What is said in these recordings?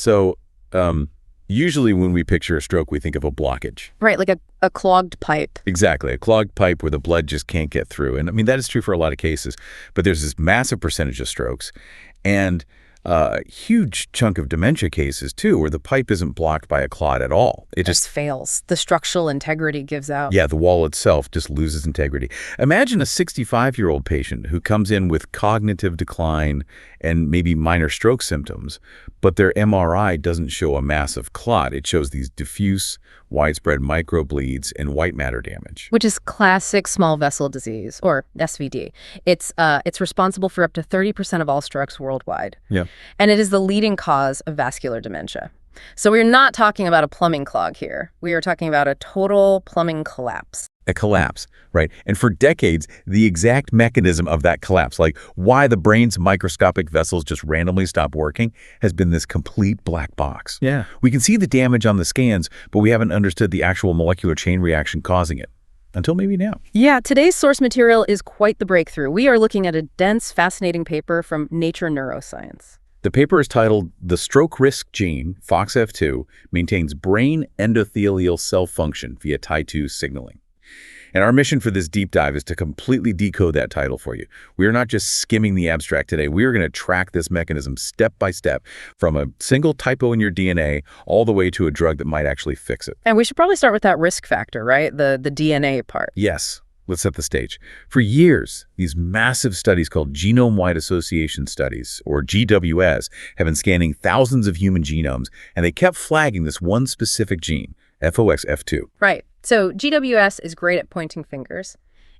So usually when we picture a stroke, we think of a blockage. Right, like a clogged pipe. Exactly, a clogged pipe where the blood just can't get through. And I mean, that is true for a lot of cases. But there's this massive percentage of strokes and a huge chunk of dementia cases, too, where the pipe isn't blocked by a clot at all. It just fails. The structural integrity gives out. Yeah, the wall itself just loses integrity. Imagine a 65-year-old patient who comes in with cognitive decline and maybe minor stroke symptoms, but their MRI doesn't show a massive clot. It shows these diffuse, widespread microbleeds and white matter damage. Which is classic small vessel disease, or SVD. It's responsible for up to 30% of all strokes worldwide. Yeah. And it is the leading cause of vascular dementia. So we're not talking about a plumbing clog here. We are talking about a total plumbing collapse. A collapse, right? And for decades, the exact mechanism of that collapse, like why the brain's microscopic vessels just randomly stop working, has been this complete black box. Yeah. We can see the damage on the scans, but we haven't understood the actual molecular chain reaction causing it. Until maybe now. Yeah, today's source material is quite the breakthrough. We are looking at a dense, fascinating paper from Nature Neuroscience. The paper is titled "The Stroke Risk Gene, FOXF2, Maintains Brain Endothelial Cell Function via Tie2 Signaling." And our mission for this deep dive is to completely decode that title for you. We are not just skimming the abstract today. We are going to track this mechanism step by step from a single typo in your DNA all the way to a drug that might actually fix it. And we should probably start with that risk factor, right? The DNA part. Yes. Let's set the stage. For years, these massive studies called genome-wide association studies, or GWS, have been scanning thousands of human genomes, and they kept flagging this one specific gene, FOXF2. Right. So GWS is great at pointing fingers.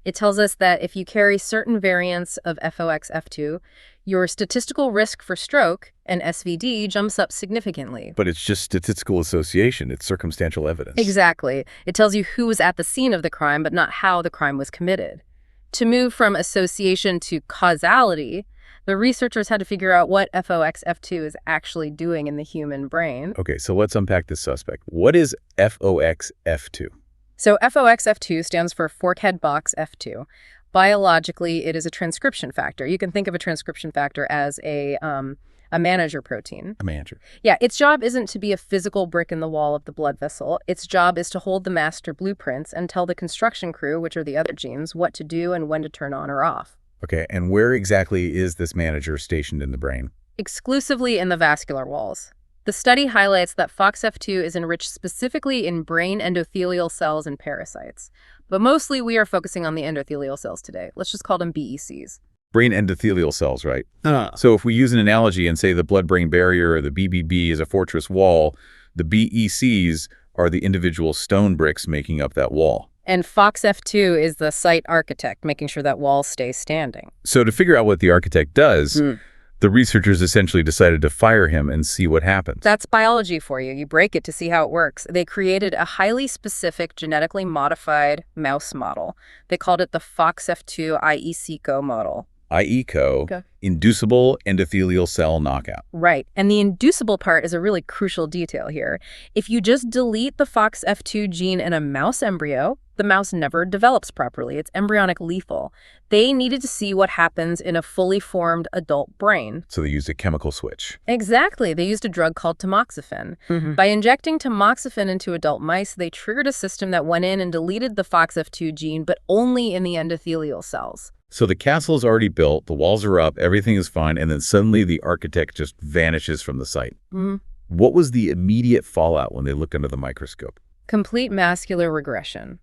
It tells us that if you carry certain variants of FOXF2, your statistical risk for stroke and SVD jumps up significantly. But it's just statistical association. It's circumstantial evidence. Exactly. It tells you who was at the scene of the crime, but not how the crime was committed. To move from association to causality, the researchers had to figure out what FOXF2 is actually doing in the human brain. Okay, so let's unpack this suspect. What is FOXF2? So FOXF2 stands for forkhead box F2. Biologically, it is a transcription factor. You can think of a transcription factor as a manager protein. A manager. Yeah, its job isn't to be a physical brick in the wall of the blood vessel. Its job is to hold the master blueprints and tell the construction crew, which are the other genes, what to do and when to turn on or off. Okay, and where exactly is this manager stationed in the brain? Exclusively in the vascular walls. The study highlights that FOXF2 is enriched specifically in brain endothelial cells and parasites. But mostly we are focusing on the endothelial cells today. Let's just call them BECs. Brain endothelial cells, right? So if we use an analogy and say the blood-brain barrier or the BBB is a fortress wall, the BECs are the individual stone bricks making up that wall. And FOXF2 is the site architect, making sure that wall stays standing. So to figure out what the architect does, the researchers essentially decided to fire him and see what happens. That's biology for you. You break it to see how it works. They created a highly specific, genetically modified mouse model. They called it the FOXF2 IECO model. IECO, inducible endothelial cell knockout. Right. And the inducible part is a really crucial detail here. If you just delete the FOXF2 gene in a mouse embryo, the mouse never develops properly. It's embryonic lethal. They needed to see what happens in a fully formed adult brain. So they used a chemical switch. Exactly. They used a drug called tamoxifen. By injecting tamoxifen into adult mice, they triggered a system that went in and deleted the FOXF2 gene, but only in the endothelial cells. So the castle is already built, the walls are up, everything is fine, and then suddenly the architect just vanishes from the site. What was the immediate fallout when they looked under the microscope? Complete vascular regression.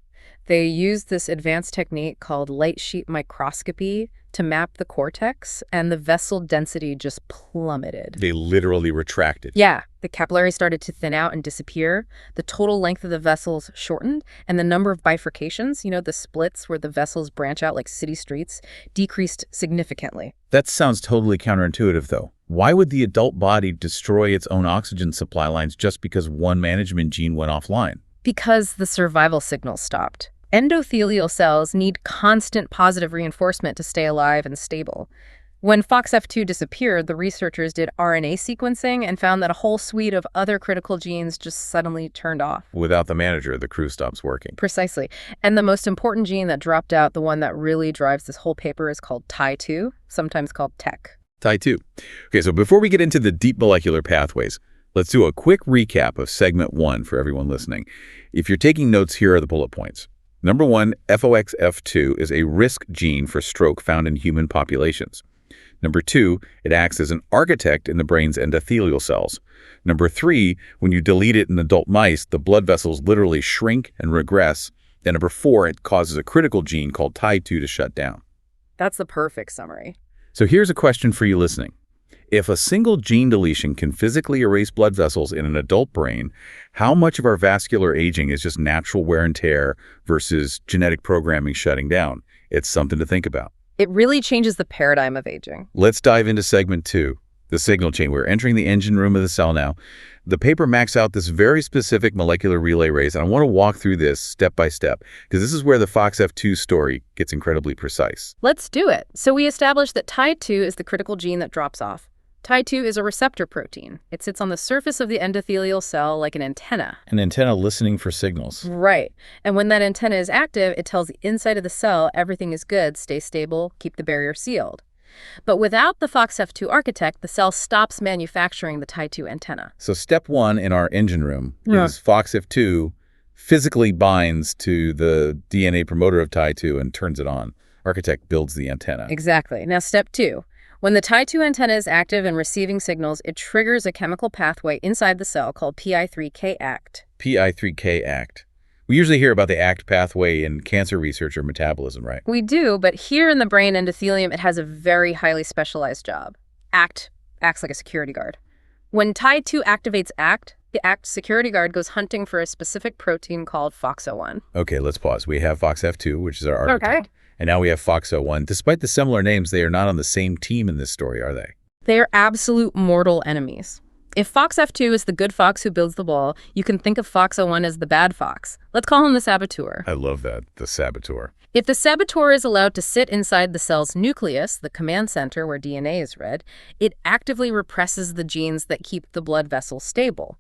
They used this advanced technique called light sheet microscopy to map the cortex, and the vessel density just plummeted. They literally retracted. Yeah, the capillaries started to thin out and disappear. The total length of the vessels shortened, and the number of bifurcations, you know, the splits where the vessels branch out like city streets, decreased significantly. That sounds totally counterintuitive, though. Why would the adult body destroy its own oxygen supply lines just because one management gene went offline? Because the survival signal stopped. Endothelial cells need constant positive reinforcement to stay alive and stable. When FOXF2 disappeared, the researchers did RNA sequencing and found that a whole suite of other critical genes just suddenly turned off. Without the manager, the crew stops working. Precisely. And the most important gene that dropped out, the one that really drives this whole paper, is called Tie2, sometimes called TEC. Tie2. Okay, so before we get into the deep molecular pathways, Let's do a quick recap of segment 1 for everyone listening. If you're taking notes, here are the bullet points. Number 1, FOXF2 is a risk gene for stroke found in human populations. Number 2, it acts as an architect in the brain's endothelial cells. Number 3, when you delete it in adult mice, the blood vessels literally shrink and regress. And number 4, it causes a critical gene called Ti2 to shut down. That's the perfect summary. So here's a question for you listening. If a single gene deletion can physically erase blood vessels in an adult brain, how much of our vascular aging is just natural wear and tear versus genetic programming shutting down? It's something to think about. It really changes the paradigm of aging. Let's dive into segment 2, the signal chain. We're entering the engine room of the cell now. The paper maps out this very specific molecular relay race, and I want to walk through this step by step, because this is where the FOXF2 story gets incredibly precise. Let's do it. So we established that Ti2 is the critical gene that drops off. Ti2 is a receptor protein. It sits on the surface of the endothelial cell like an antenna. An antenna listening for signals. Right. And when that antenna is active, it tells the inside of the cell everything is good, stay stable, keep the barrier sealed. But without the FOXF2 architect, the cell stops manufacturing the Ti2 antenna. So step 1 in our engine room is FOXF2 physically binds to the DNA promoter of Ti2 and turns it on. Architect builds the antenna. Exactly. Now step 2. When the Ti2 antenna is active and receiving signals, it triggers a chemical pathway inside the cell called PI3K ACT. PI3K ACT. We usually hear about the ACT pathway in cancer research or metabolism, right? We do, but here in the brain endothelium, it has a very highly specialized job. ACT acts like a security guard. When Ti2 activates ACT, the ACT security guard goes hunting for a specific protein called FOXO1. Okay, let's pause. We have FOXF2, which is our architect. Okay. And now we have FOXO1. Despite the similar names, they are not on the same team in this story, are they? They are absolute mortal enemies. If FOXF2 is the good fox who builds the wall, you can think of FOXO1 as the bad fox. Let's call him the saboteur. I love that, the saboteur. If the saboteur is allowed to sit inside the cell's nucleus, the command center where DNA is read, it actively represses the genes that keep the blood vessels stable.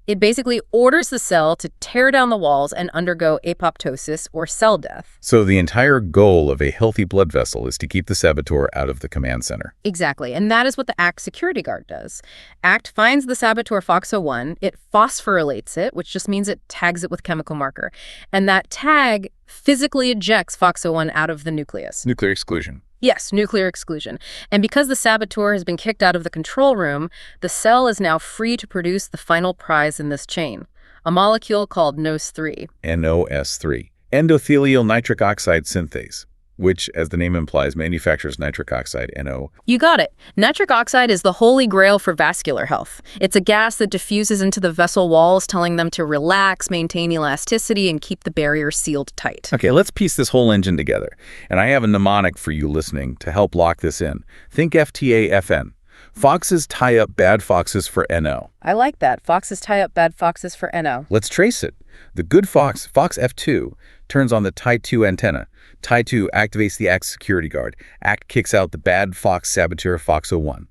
It basically orders the cell to tear down the walls and undergo apoptosis or cell death. So the entire goal of a healthy blood vessel is to keep the saboteur out of the command center. Exactly, and that is what the ACT security guard does. ACT finds the saboteur FOXO1, it phosphorylates it, which just means it tags it with chemical marker, and that tag physically ejects FOXO1 out of the nucleus. Nuclear exclusion. Yes, nuclear exclusion. And because the saboteur has been kicked out of the control room, the cell is now free to produce the final prize in this chain, a molecule called NOS3. NOS3. Endothelial nitric oxide synthase, which, as the name implies, manufactures nitric oxide, NO. You got it. Nitric oxide is the holy grail for vascular health. It's a gas that diffuses into the vessel walls, telling them to relax, maintain elasticity, and keep the barrier sealed tight. Okay, let's piece this whole engine together. And I have a mnemonic for you listening to help lock this in. Think FTA-FN. Foxes tie up bad foxes for NO. I like that. Foxes tie up bad foxes for NO. Let's trace it. The good fox, FOXF2, turns on the Ti2 antenna. Ti2 activates the ACT security guard. ACT kicks out the bad fox saboteur FOXO1,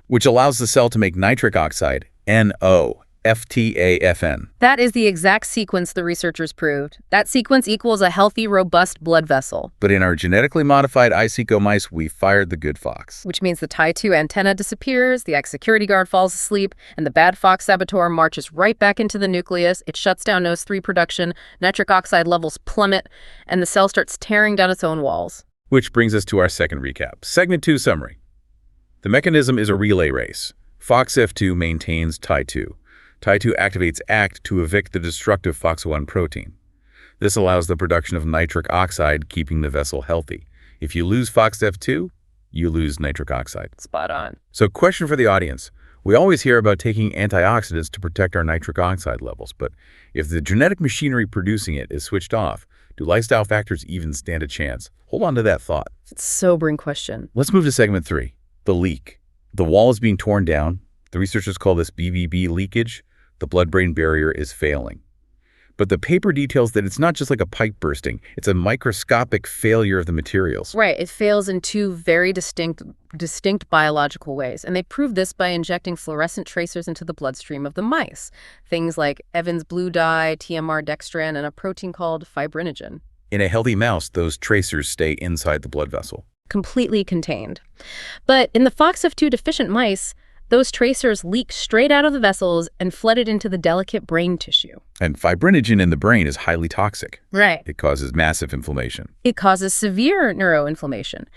which allows the cell to make nitric oxide, NO, FTA-FN. That is the exact sequence the researchers proved. That sequence equals a healthy, robust blood vessel. But in our genetically modified ischemic mice, we fired the good fox. Which means the Ti2 antenna disappears, the ACT security guard falls asleep, and the bad fox saboteur marches right back into the nucleus. It shuts down NOS3 production, nitric oxide levels plummet, and the cell starts tearing down its own walls. Which brings us to our second recap. Segment 2 summary. The mechanism is a relay race. FOXF2 maintains Ti2. Ti2 activates ACT to evict the destructive FOXO1 protein. This allows the production of nitric oxide, keeping the vessel healthy. If you lose FOXF2, you lose nitric oxide. Spot on. So question for the audience. We always hear about taking antioxidants to protect our nitric oxide levels, but if the genetic machinery producing it is switched off, do lifestyle factors even stand a chance? Hold on to that thought. It's a sobering question. Let's move to segment 3, the leak. The wall is being torn down. The researchers call this BBB leakage. The blood-brain barrier is failing. But the paper details that it's not just like a pipe bursting. It's a microscopic failure of the materials. Right. It fails in two very distinct biological ways. And they proved this by injecting fluorescent tracers into the bloodstream of the mice. Things like Evans blue dye, TMR dextran, and a protein called fibrinogen. In a healthy mouse, those tracers stay inside the blood vessel. Completely contained. But in the FOXF2 deficient mice, Those tracers leaked straight out of the vessels and flooded into the delicate brain tissue. And fibrinogen in the brain is highly toxic. Right. It causes massive inflammation. It causes severe neuroinflammation.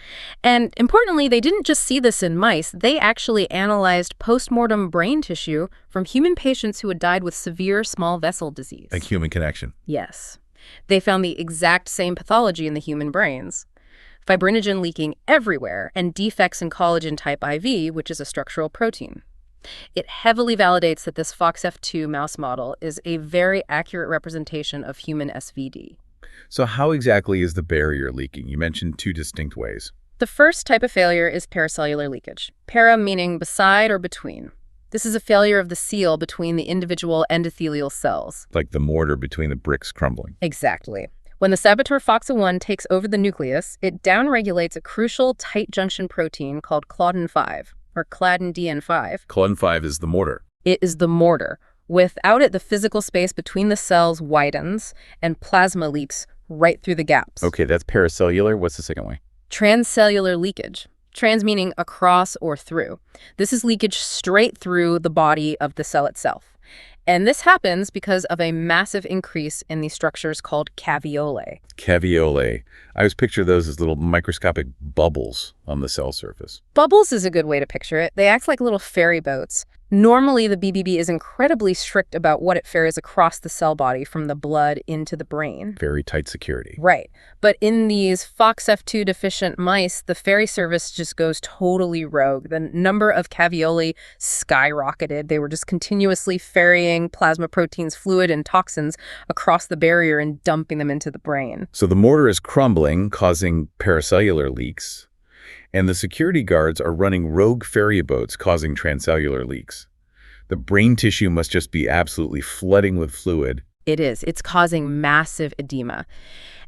And importantly, they didn't just see this in mice. They actually analyzed postmortem brain tissue from human patients who had died with severe small vessel disease. Like human connection. Yes. They found the exact same pathology in the human brains. Fibrinogen leaking everywhere and defects in collagen type IV, which is a structural protein. It heavily validates that this FOXF2 mouse model is a very accurate representation of human SVD. So how exactly is the barrier leaking? You mentioned two distinct ways. The first type of failure is paracellular leakage. Para meaning beside or between. This is a failure of the seal between the individual endothelial cells. Like the mortar between the bricks crumbling. Exactly. When the saboteur FOXA1 takes over the nucleus, it downregulates a crucial tight junction protein called claudin-5, or claudin-DN5. Claudin-5 is the mortar. It is the mortar. Without it, the physical space between the cells widens and plasma leaks right through the gaps. Okay, that's paracellular. What's the second way? Transcellular leakage. Trans meaning across or through. This is leakage straight through the body of the cell itself. And this happens because of a massive increase in these structures called caveolae. Caveolae. I always picture those as little microscopic bubbles on the cell surface. Bubbles is a good way to picture it. They act like little ferry boats. Normally, the BBB is incredibly strict about what it ferries across the cell body from the blood into the brain. Very tight security. Right. But in these FOXF2 deficient mice, the ferry service just goes totally rogue. The number of caveolae skyrocketed. They were just continuously ferrying plasma proteins, fluid, and toxins across the barrier and dumping them into the brain. So the mortar is crumbling, causing paracellular leaks. And the security guards are running rogue ferry boats causing transcellular leaks. The brain tissue must just be absolutely flooding with fluid. It is. It's causing massive edema.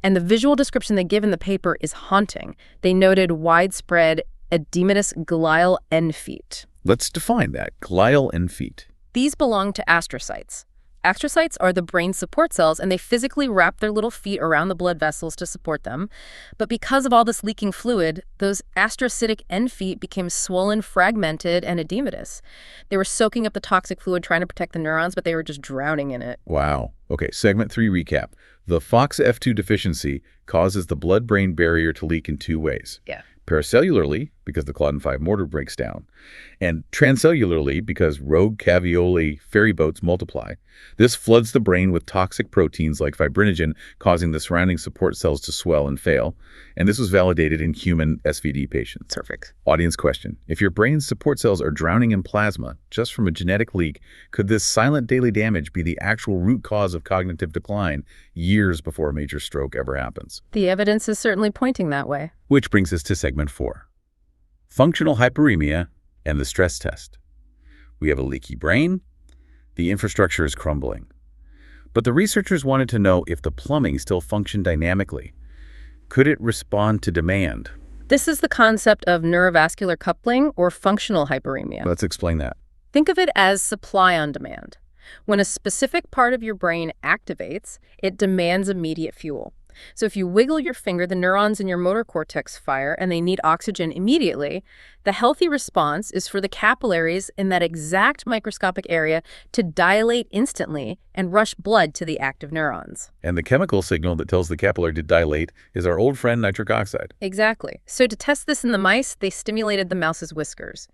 And the visual description they give in the paper is haunting. They noted widespread edematous glial end feet. Let's define that. Glial end feet. These belong to astrocytes. Astrocytes are the brain's support cells, and they physically wrap their little feet around the blood vessels to support them. But because of all this leaking fluid, those astrocytic end feet became swollen, fragmented, and edematous. They were soaking up the toxic fluid trying to protect the neurons, but they were just drowning in it. Wow. Okay, segment 3 recap. The FOXF2 deficiency causes the blood-brain barrier to leak in two ways. Yeah. Paracellularly, because the claudin-5 mortar breaks down, and transcellularly, because rogue caveolae ferry boats multiply. This floods the brain with toxic proteins like fibrinogen, causing the surrounding support cells to swell and fail. And this was validated in human SVD patients. Perfect. Audience question. If your brain's support cells are drowning in plasma just from a genetic leak, could this silent daily damage be the actual root cause of cognitive decline years before a major stroke ever happens? The evidence is certainly pointing that way. Which brings us to segment 4. Functional hyperemia and the stress test. We have a leaky brain. The infrastructure is crumbling. But the researchers wanted to know if the plumbing still functioned dynamically. Could it respond to demand? This is the concept of neurovascular coupling or functional hyperemia. Let's explain that. Think of it as supply on demand. When a specific part of your brain activates, it demands immediate fuel. So if you wiggle your finger, the neurons in your motor cortex fire and they need oxygen immediately. The healthy response is for the capillaries in that exact microscopic area to dilate instantly and rush blood to the active neurons. And the chemical signal that tells the capillary to dilate is our old friend nitric oxide. Exactly. So to test this in the mice, they stimulated the mouse's whiskers.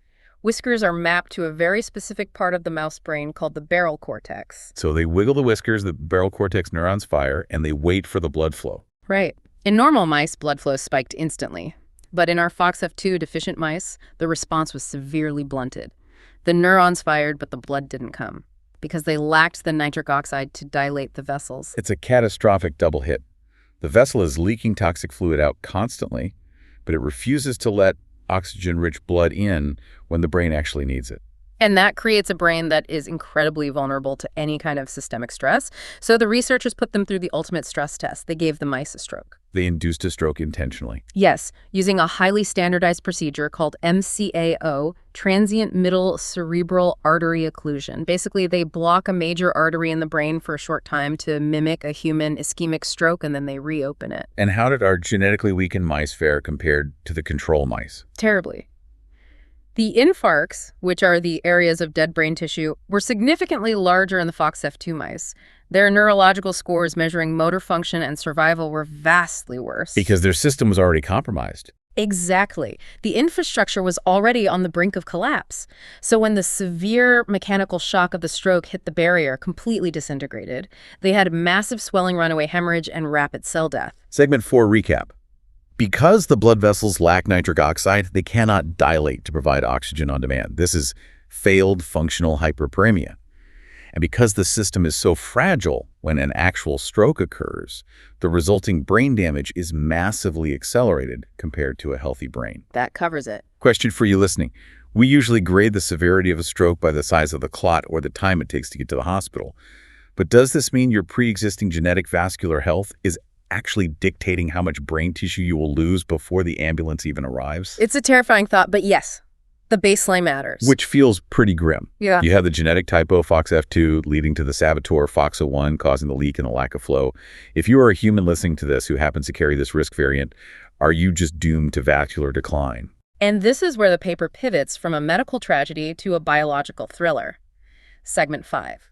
Whiskers are mapped to a very specific part of the mouse brain called the barrel cortex. So they wiggle the whiskers, the barrel cortex neurons fire, and they wait for the blood flow. Right. In normal mice, blood flow spiked instantly. But in our FOXF2 deficient mice, the response was severely blunted. The neurons fired, but the blood didn't come because they lacked the nitric oxide to dilate the vessels. It's a catastrophic double hit. The vessel is leaking toxic fluid out constantly, but it refuses to let oxygen-rich blood in when the brain actually needs it. And that creates a brain that is incredibly vulnerable to any kind of systemic stress. So the researchers put them through the ultimate stress test. They gave the mice a stroke. They induced a stroke intentionally. Yes, using a highly standardized procedure called MCAO, transient middle cerebral artery occlusion. Basically, they block a major artery in the brain for a short time to mimic a human ischemic stroke, and then they reopen it. And how did our genetically weakened mice fare compared to the control mice? Terribly. The infarcts, which are the areas of dead brain tissue, were significantly larger in the FOXF2 mice. Their neurological scores measuring motor function and survival were vastly worse. Because their system was already compromised. Exactly. The infrastructure was already on the brink of collapse. So when the severe mechanical shock of the stroke hit the barrier, completely disintegrated, they had massive swelling, runaway hemorrhage, and rapid cell death. Segment 4 recap. Because the blood vessels lack nitric oxide, they cannot dilate to provide oxygen on demand. This is failed functional hyperpremia. And because the system is so fragile, when an actual stroke occurs, the resulting brain damage is massively accelerated compared to a healthy brain. That covers it. Question for you listening. We usually grade the severity of a stroke by the size of the clot or the time it takes to get to the hospital. But does this mean your pre-existing genetic vascular health is actually dictating how much brain tissue you will lose before the ambulance even arrives? It's a terrifying thought, but yes, the baseline matters. Which feels pretty grim. Yeah. You have the genetic typo FOXF2 leading to the saboteur FOXO1 causing the leak and the lack of flow. If you are a human listening to this who happens to carry this risk variant, are you just doomed to vascular decline? And this is where the paper pivots from a medical tragedy to a biological thriller. Segment 5.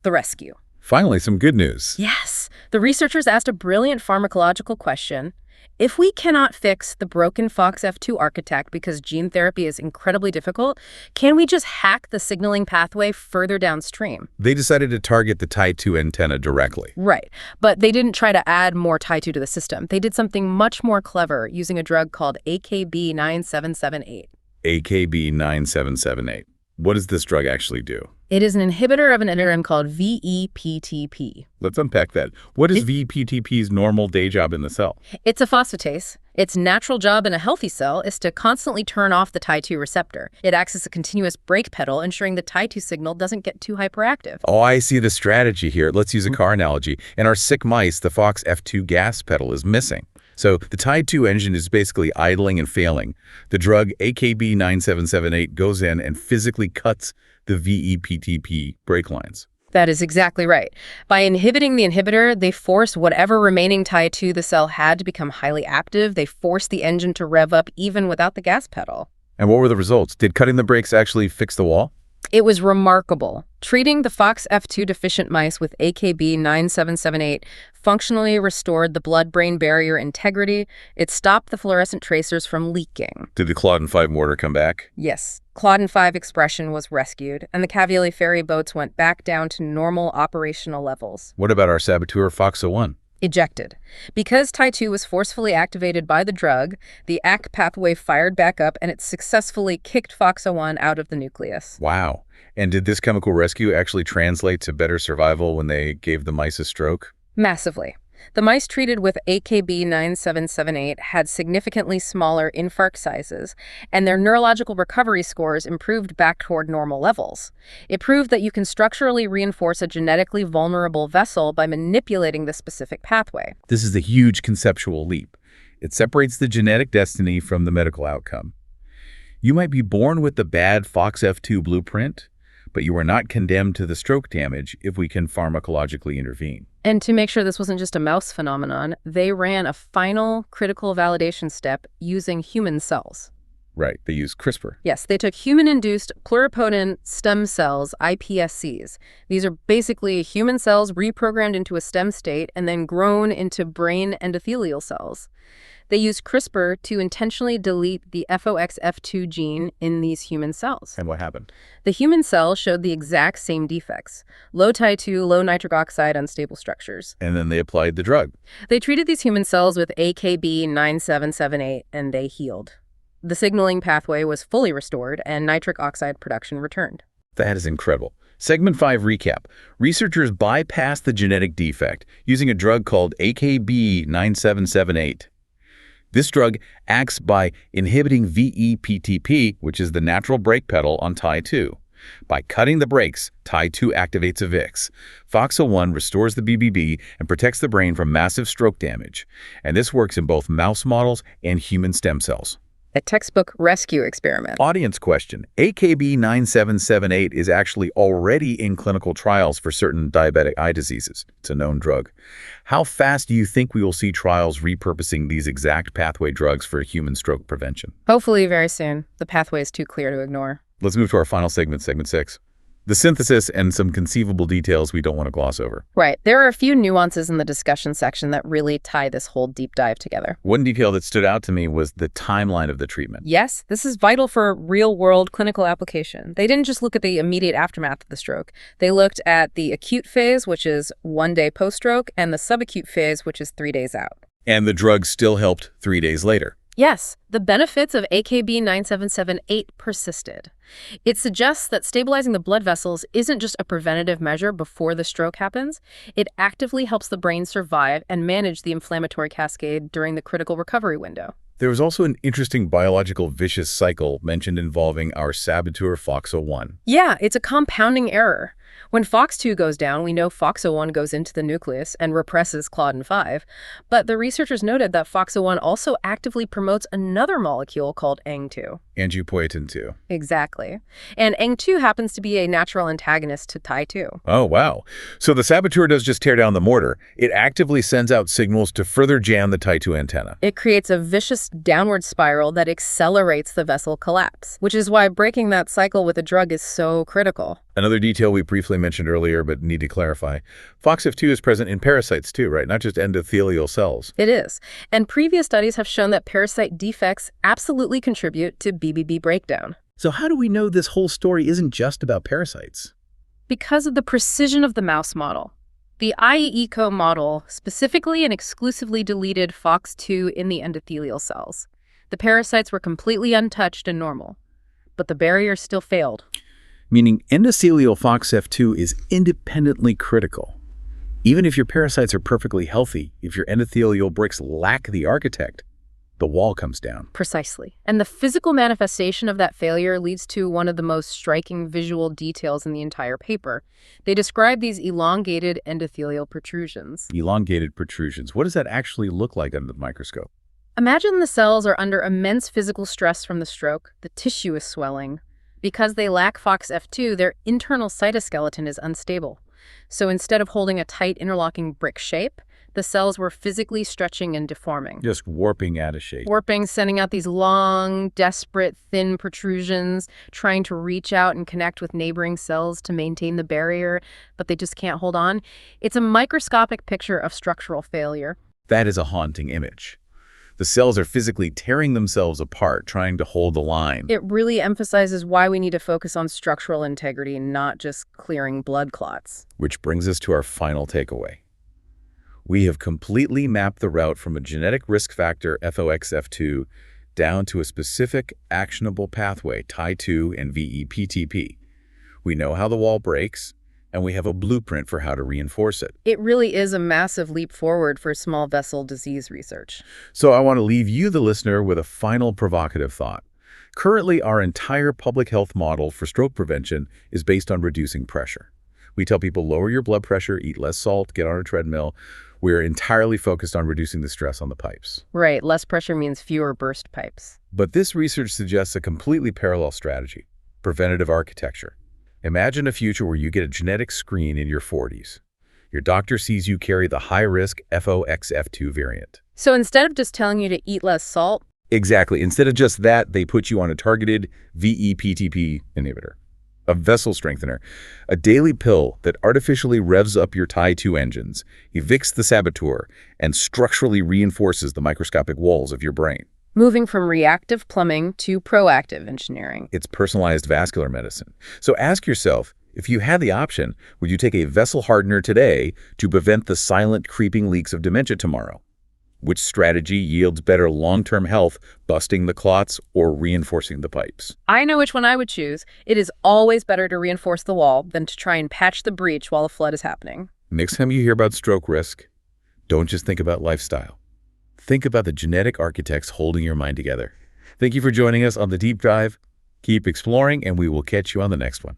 The rescue. Finally, some good news. Yes. The researchers asked a brilliant pharmacological question. If we cannot fix the broken FOXF2 architect because gene therapy is incredibly difficult, can we just hack the signaling pathway further downstream? They decided to target the Tie2 antenna directly. Right. But they didn't try to add more Tie2 to the system. They did something much more clever using a drug called AKB-9778. AKB-9778. What does this drug actually do? It is an inhibitor of an enzyme called VEPTP. Let's unpack that. What is VEPTP's normal day job in the cell? It's a phosphatase. Its natural job in a healthy cell is to constantly turn off the Tie2 receptor. It acts as a continuous brake pedal, ensuring the Tie2 signal doesn't get too hyperactive. Oh, I see the strategy here. Let's use a car analogy. In our sick mice, the FOXF2 gas pedal is missing. So the Tie2 engine is basically idling and failing. The drug AKB-9778 goes in and physically cuts the VEPTP brake lines. That is exactly right. By inhibiting the inhibitor, they force whatever remaining Tie2 the cell had to become highly active. They force the engine to rev up even without the gas pedal. And what were the results? Did cutting the brakes actually fix the wall? It was remarkable. Treating the FOXF2 deficient mice with AKB-9778 functionally restored the blood-brain barrier integrity. It stopped the fluorescent tracers from leaking. Did the Claudin-5 mortar come back? Yes. Claudin-5 expression was rescued, and the Cavioli ferry boats went back down to normal operational levels. What about our saboteur FOXO1? Ejected. Because Tie2 was forcefully activated by the drug, the ACK pathway fired back up and it successfully kicked FOXO1 out of the nucleus. Wow. And did this chemical rescue actually translate to better survival when they gave the mice a stroke? Massively. The mice treated with AKB-9778 had significantly smaller infarct sizes, and their neurological recovery scores improved back toward normal levels. It proved that you can structurally reinforce a genetically vulnerable vessel by manipulating the specific pathway. This is a huge conceptual leap. It separates the genetic destiny from the medical outcome. You might be born with the bad FOXF2 blueprint, but you are not condemned to the stroke damage if we can pharmacologically intervene. And to make sure this wasn't just a mouse phenomenon, they ran a final critical validation step using human cells. Right, they use CRISPR. Yes, they took human-induced pluripotent stem cells, iPSCs. These are basically human cells reprogrammed into a stem state and then grown into brain endothelial cells. They used CRISPR to intentionally delete the FOXF2 gene in these human cells. And what happened? The human cell showed the exact same defects: low Tie2, low nitric oxide, unstable structures. And then they applied the drug. They treated these human cells with AKB-9778 and they healed. The signaling pathway was fully restored and nitric oxide production returned. That is incredible. Segment 5 recap. Researchers bypassed the genetic defect using a drug called AKB-9778. This drug acts by inhibiting VEPTP, which is the natural brake pedal on Tie2. By cutting the brakes, Tie2 activates a VIX. FOXO1 restores the BBB and protects the brain from massive stroke damage. And this works in both mouse models and human stem cells. A textbook rescue experiment. Audience question. AKB-9778 is actually already in clinical trials for certain diabetic eye diseases. It's a known drug. How fast do you think we will see trials repurposing these exact pathway drugs for human stroke prevention? Hopefully very soon. The pathway is too clear to ignore. Let's move to our final segment, segment 6. The synthesis and some conceivable details we don't want to gloss over. Right. There are a few nuances in the discussion section that really tie this whole deep dive together. One detail that stood out to me was the timeline of the treatment. Yes, this is vital for real-world clinical application. They didn't just look at the immediate aftermath of the stroke. They looked at the acute phase, which is 1 day post-stroke, and the subacute phase, which is 3 days out. And the drug still helped 3 days later. Yes, the benefits of AKB-9778 persisted. It suggests that stabilizing the blood vessels isn't just a preventative measure before the stroke happens. It actively helps the brain survive and manage the inflammatory cascade during the critical recovery window. There was also an interesting biological vicious cycle mentioned involving our saboteur FOXO1. Yeah, it's a compounding error. When FOX2 goes down, we know FOXO1 goes into the nucleus and represses Claudin-5. But the researchers noted that FOXO1 also actively promotes another molecule called Ang2. Angiopoietin-2. Exactly. And Ang2 happens to be a natural antagonist to Tie2. Oh, wow. So the saboteur does just tear down the mortar. It actively sends out signals to further jam the Tie2 antenna. It creates a vicious downward spiral that accelerates the vessel collapse, which is why breaking that cycle with a drug is so critical. Another detail we briefly mentioned earlier but need to clarify. FOXF2 is present in parasites too, right? Not just endothelial cells. It is. And previous studies have shown that parasite defects absolutely contribute to BBB breakdown. So how do we know this whole story isn't just about parasites? Because of the precision of the mouse model. The IECO model specifically and exclusively deleted FOX2 in the endothelial cells. The parasites were completely untouched and normal, but the barrier still failed. Meaning endothelial FOXF2 is independently critical. Even if your parasites are perfectly healthy, if your endothelial bricks lack the architect, the wall comes down. Precisely. And the physical manifestation of that failure leads to one of the most striking visual details in the entire paper. They describe these elongated endothelial protrusions. Elongated protrusions. What does that actually look like under the microscope? Imagine the cells are under immense physical stress from the stroke. The tissue is swelling. Because they lack FOXF2, their internal cytoskeleton is unstable. So instead of holding a tight interlocking brick shape, the cells were physically stretching and deforming. Just warping out of shape. Warping, sending out these long, desperate, thin protrusions, trying to reach out and connect with neighboring cells to maintain the barrier, but they just can't hold on. It's a microscopic picture of structural failure. That is a haunting image. The cells are physically tearing themselves apart, trying to hold the line. It really emphasizes why we need to focus on structural integrity, not just clearing blood clots. Which brings us to our final takeaway. We have completely mapped the route from a genetic risk factor, FOXF2, down to a specific actionable pathway, Tie2 and VE-PTP. We know how the wall breaks, and we have a blueprint for how to reinforce it. It really is a massive leap forward for small vessel disease research. So I want to leave you, the listener, with a final provocative thought. Currently, our entire public health model for stroke prevention is based on reducing pressure. We tell people lower your blood pressure, eat less salt, get on a treadmill. We're entirely focused on reducing the stress on the pipes. Right, less pressure means fewer burst pipes. But this research suggests a completely parallel strategy, preventative architecture. Imagine a future where you get a genetic screen in your 40s. Your doctor sees you carry the high-risk FOXF2 variant. So instead of just telling you to eat less salt? Exactly. Instead of just that, they put you on a targeted VE-PTP inhibitor, a vessel strengthener, a daily pill that artificially revs up your Tie2 engines, evicts the saboteur, and structurally reinforces the microscopic walls of your brain. Moving from reactive plumbing to proactive engineering. It's personalized vascular medicine. So ask yourself, if you had the option, would you take a vessel hardener today to prevent the silent creeping leaks of dementia tomorrow? Which strategy yields better long-term health, busting the clots or reinforcing the pipes? I know which one I would choose. It is always better to reinforce the wall than to try and patch the breach while a flood is happening. Next time you hear about stroke risk, don't just think about lifestyle. Think about the genetic architects holding your mind together. Thank you for joining us on The Deep Dive. Keep exploring, and we will catch you on the next one.